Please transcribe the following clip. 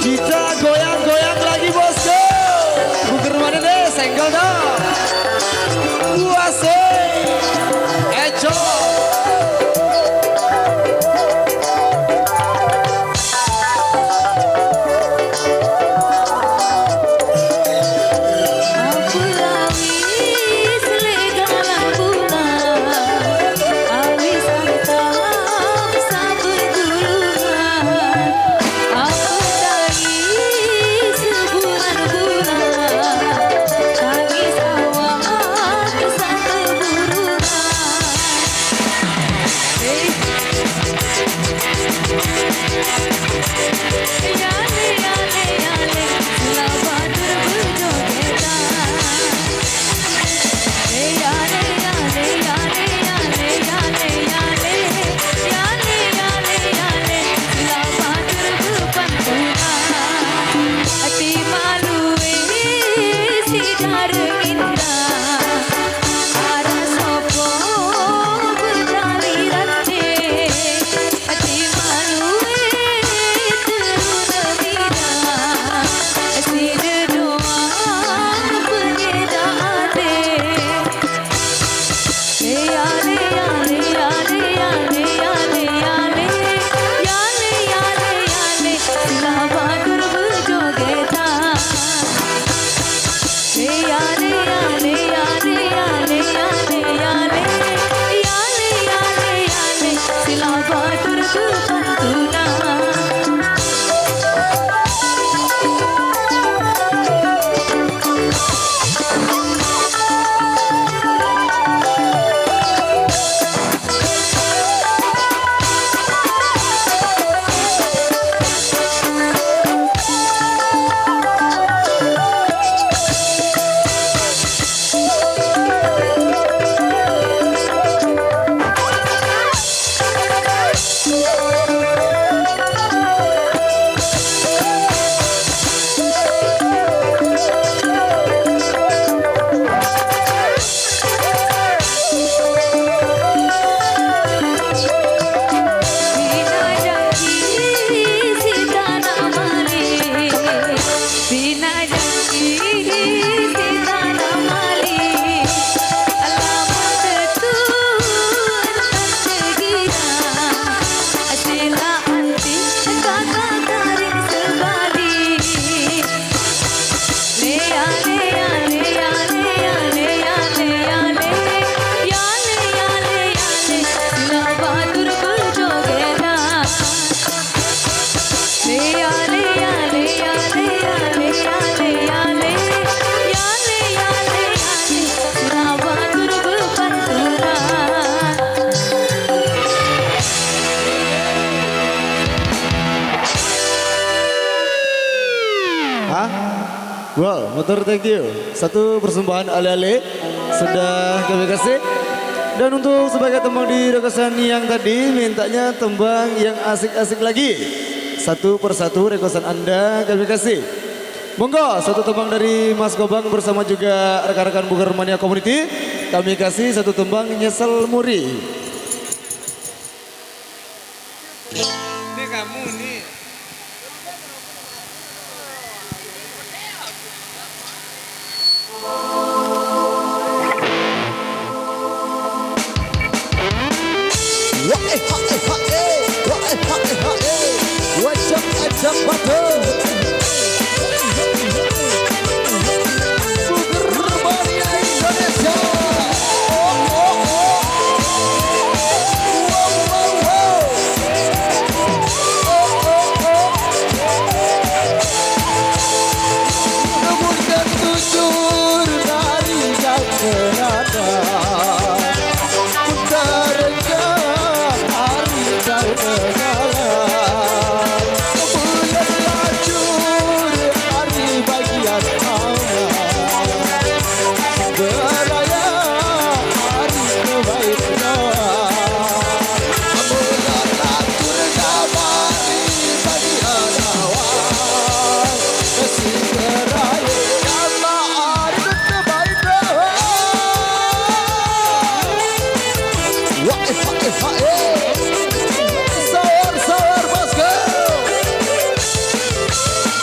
Kita goyang-goyang lagi bosku. Buker mana deh, senggol dong. Puase, eco. Wow, motor thank you. Satu persembahan ale-ale sudah kami kasih. Dan untuk sebagai tembang di requestan yang tadi, mintanya tembang yang asik-asik lagi. Satu persatu requestan Anda kami kasih. Monggo, satu tembang dari Mas Gobang bersama juga rekan-rekan Buker Mania Community. Kami kasih satu tembang Nyesel Muri. Ini kamu nih. Oh.